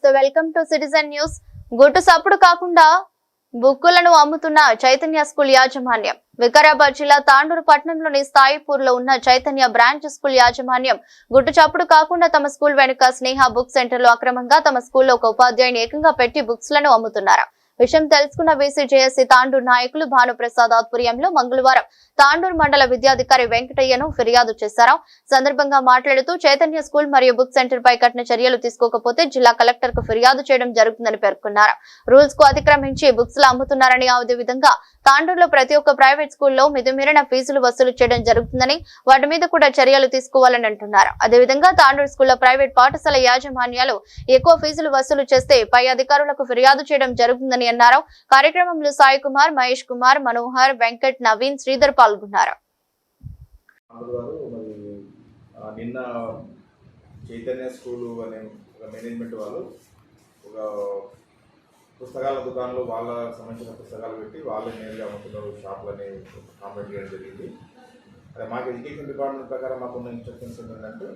నమస్తే welcome to citizen news. గుట్టు సప్పుడు కాకుండా బుక్కులను అమ్ముతున్న చైతన్య స్కూల్ యాజమాన్యం. వికారాబాద్ జిల్లా తాండూరు పట్టణంలోని స్థాయిపూర్ లో ఉన్న చైతన్య బ్రాంచ్ స్కూల్ యాజమాన్యం గుట్టు చప్పుడు కాకుండా తమ స్కూల్ వెనుక స్నేహ బుక్ సెంటర్ లో అక్రమంగా తమ స్కూల్లో ఒక ఉపాధ్యాయుని ఏకంగా పెట్టి బుక్స్ లను అమ్ముతున్నారు. విషయం తెలుసుకున్న బీసీజేఎస్సీ తాండూరు నాయకులు భానుప్రసాద్ ఆధ్వర్యంలో మంగళవారం తాండూరు మండల విద్యాధికారి వెంకటయ్యను ఫిర్యాదు చేశారు. సందర్భంగా మాట్లాడుతూ చైతన్య స్కూల్ మరియు బుక్ సెంటర్ పై కఠిన చర్యలు తీసుకోకపోతే జిల్లా కలెక్టర్ కు ఫిర్యాదు చేయడం జరుగుతుందని పేర్కొన్నారు. రూల్స్ కు అతిక్రమించి బుక్స్ లు అమ్ముతున్నారని, అదే విధంగా తాండూరులో ప్రతి ఒక్క ప్రైవేట్ స్కూల్లో మితిమీరిన ఫీజులు వసూలు చేయడం జరుగుతుందని, వాటి మీద కూడా చర్యలు తీసుకోవాలని అంటున్నారు. అదేవిధంగా తాండూరు స్కూల్లో ప్రైవేట్ పాఠశాల యాజమాన్యాలు ఎక్కువ ఫీజులు వసూలు చేస్తే పై అధికారులకు ఫిర్యాదు చేయడం జరుగుతుందని అన్నారు. కార్యక్రమంలో సాయి కుమార్, మహేష్ కుమార్, మనోహర్, వెంకట్, నవీన్, శ్రీధర్ పాల్గొన్నారు. నిన్న చైతన్య స్కూల్ అనే మేనేజ్మెంట్ వాళ్ళు ఒక పుస్తకాల దుకాణంలో వాళ్ళ సంబంధించిన పుస్తకాలు పెట్టి వాళ్ళే నేరుగా అమ్ముతున్నారు షాపులని కామెంట్ చేయడం జరిగింది. అదే మాకు ఎడ్యుకేషన్ డిపార్ట్మెంట్ ప్రకారం మాకున్న ఇన్స్ట్రక్షన్స్ ఏంటంటే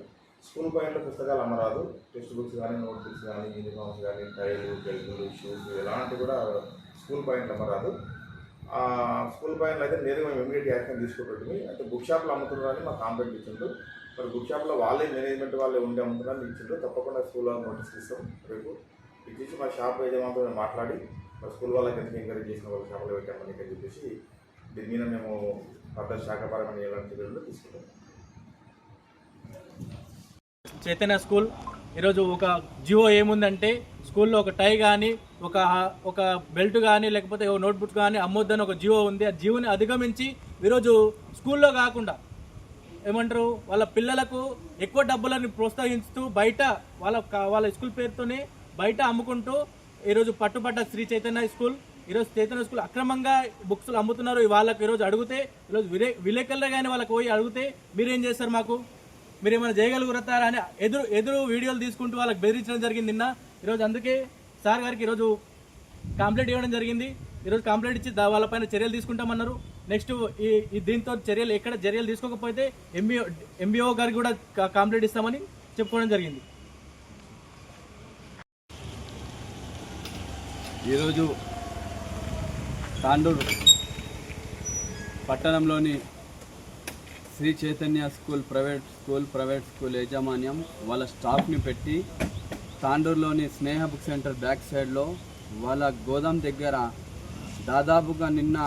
స్కూల్ పైన పుస్తకాలు అమ్మరాదు. టెక్స్ట్ బుక్స్ కానీ, నోట్ బుక్స్ కానీ, యూనిఫామ్స్ కానీ, టైలు, బెల్టులు, షూస్ ఎలాంటివి కూడా స్కూల్ పైన అమ్మరాదు. స్కూల్ పైన అయితే నేరుగా మేము ఇమీడియట్ యాక్షన్ తీసుకోబెట్టింది. అంటే బుక్ షాప్లో అమ్ముతున్నారని మాకు కాంప్లైంట్ ఇచ్చిండ్రు. మరి బుక్ షాప్లో వాళ్ళే మేనేజ్మెంట్ వాళ్ళే ఉండి అమ్ముతున్నారని ఇచ్చిండ్రు. తప్పకుండా స్కూల్లో నోటీస్ ఇస్తాం. రేపు ఇచ్చేసి మా షాప్ యజమానితో మేము మాట్లాడి మరి స్కూల్ వాళ్ళకి ఎందుకు ఎంకరేజ్ చేసిన వాళ్ళ షాప్లో పెట్టామని అని చెప్పేసి దీని మీద మేము ఫర్దర్ శాఖపరమైన ఎలాంటి చర్యలు తీసుకుంటాం. చైతన్య స్కూల్ ఈరోజు ఒక జియో ఏముందంటే స్కూల్లో ఒక టై కానీ, ఒక బెల్ట్ కానీ, లేకపోతే నోట్బుక్ కానీ అమ్మొద్దని ఒక జియో ఉంది. ఆ జియోని అధిగమించి ఈరోజు స్కూల్లో కాకుండా ఏమంటారు వాళ్ళ పిల్లలకు ఎక్కువ డబ్బులను ప్రోత్సహిస్తూ బయట వాళ్ళ స్కూల్ పేరుతోనే బయట అమ్ముకుంటూ ఈరోజు పట్టుబడ్డ శ్రీ చైతన్య స్కూల్. ఈరోజు చైతన్య స్కూల్ అక్రమంగా బుక్స్ అమ్ముతున్నారు. వాళ్ళకి ఈరోజు అడిగితే, ఈరోజు విలేకరులు కానీ వాళ్ళకి పోయి అడిగితే మీరేం చేస్తారు, మాకు మీరేమైనా చేయగలుగుతారా అని ఎదురు వీడియోలు తీసుకుంటూ వాళ్ళకి బెదిరించడం జరిగింది నిన్న. ఈరోజు అందుకే సార్ గారికి ఈరోజు కంప్లైంట్ ఇవ్వడం జరిగింది. ఈరోజు కంప్లైంట్ ఇచ్చి వాళ్ళపైన చర్యలు తీసుకుంటామన్నారు. నెక్స్ట్ దీంతో ఎక్కడ చర్యలు తీసుకోకపోతే ఎంబీఓ గారికి కూడా కంప్లైంట్ ఇస్తామని చెప్పుకోవడం జరిగింది. ఈరోజు తాండూరు పట్టణంలోని Sri Chaitanya school private school యాజమాన్యం వాళ్ళ స్టాఫ్ని పెట్టి తాండూరులోని స్నేహ బుక్ సెంటర్ బ్యాక్ సైడ్లో వాళ్ళ గోదాం దగ్గర దాదాపుగా నిన్న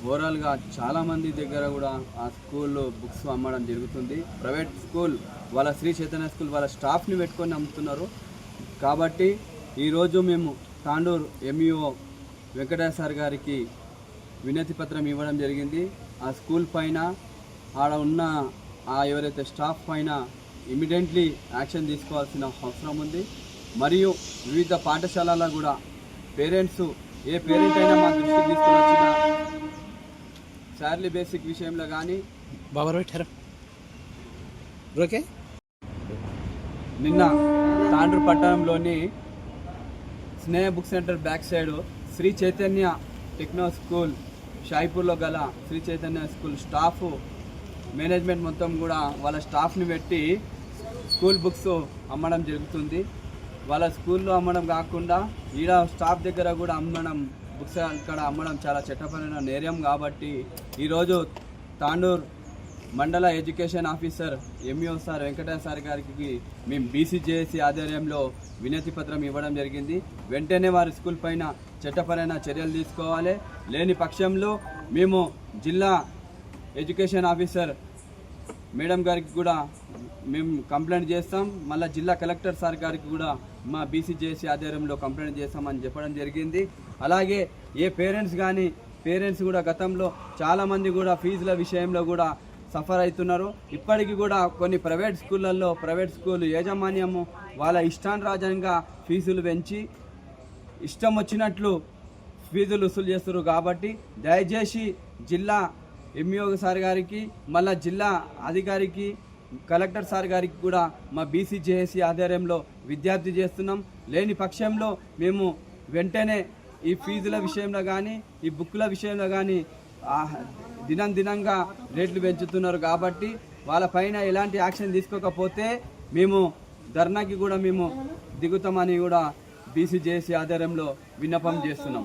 ఓవరాల్గా చాలామంది దగ్గర కూడా ఆ స్కూల్లో బుక్స్ అమ్మడం జరుగుతుంది. ప్రైవేట్ స్కూల్ వాళ్ళ శ్రీ చైతన్య స్కూల్ వాళ్ళ స్టాఫ్ని పెట్టుకొని అమ్ముతున్నారు. కాబట్టి ఈరోజు మేము తాండూరు ఎంఈఓ వెంకటేశ్వర గారికి వినతి పత్రం ఇవ్వడం జరిగింది. ఆ స్కూల్ పైన ఆడ ఉన్న ఎవరైతే స్టాఫ్ పైన ఇమీడియట్లీ యాక్షన్ తీసుకోవాల్సిన అవసరం ఉంది. మరియు వివిధ పాఠశాలల్లో కూడా పేరెంట్స్ ఏ పేరెంట్ అయినా మా దృష్టికి తీసుకొని వచ్చిన శాలరీ బేసిక్ విషయంలో కానీ నిన్న తాండూరు పట్టణంలోని Sneha book centre back side Sri Chaitanya Techno school షాయిపూర్లో గల Sri Chaitanya school staff management మొత్తం కూడా వాళ్ళ స్టాఫ్ని పెట్టి స్కూల్ బుక్స్ అమ్మడం జరుగుతుంది. వాళ్ళ స్కూల్లో అమ్మడం కాకుండా ఈడ స్టాఫ్ దగ్గర కూడా అమ్మడం, బుక్స్ ఇక్కడ అమ్మడం చాలా చట్టపరమైన నేరం. కాబట్టి ఈరోజు తాండూరు మండల education officer MEO sir Venkateswara గారికి మేము బీసీజేఏసీ ఆధ్వర్యంలో వినతి పత్రం ఇవ్వడం జరిగింది. వెంటనే వారి స్కూల్ పైన చట్టపరమైన చర్యలు తీసుకోవాలి. లేని పక్షంలో మేము జిల్లా ఎడ్యుకేషన్ ఆఫీసర్ మేడం గారికి కూడా మేము కంప్లైంట్ చేస్తాం. మళ్ళీ జిల్లా కలెక్టర్ సార్ గారికి కూడా మా బీసీజేఏసీ ఆధ్వర్యంలో కంప్లైంట్ చేస్తామని చెప్పడం జరిగింది. అలాగే ఏ పేరెంట్స్ కూడా గతంలో చాలామంది కూడా ఫీజుల విషయంలో కూడా సఫర్ అవుతున్నారు. ఇప్పటికీ కూడా కొన్ని ప్రైవేట్ స్కూళ్ళల్లో ప్రైవేట్ స్కూల్ యాజమాన్యము వాళ్ళ ఇష్టానురాజంగా ఫీజులు పెంచి ఇష్టం వచ్చినట్లు ఫీజులు వసూలు చేస్తారు. కాబట్టి దయచేసి జిల్లా ఎంఈఓ సార్ గారికి, మళ్ళా జిల్లా అధికారికి, కలెక్టర్ సార్ గారికి కూడా మా బీసీజేఏసీ ఆధ్వర్యంలో విజ్ఞప్తి చేస్తున్నాం. లేని పక్షంలో మేము వెంటనే ఈ ఫీజుల విషయంలో కానీ, ఈ బుక్కుల విషయంలో కానీ దినంగా రేట్లు పెంచుతున్నారు. కాబట్టి వాళ్ళపైన ఎలాంటి యాక్షన్ తీసుకోకపోతే మేము ధర్నాకి కూడా మేము దిగుతామని కూడా బీసీజేఏసీ ఆధ్వర్యంలో విన్నపం చేస్తున్నాం.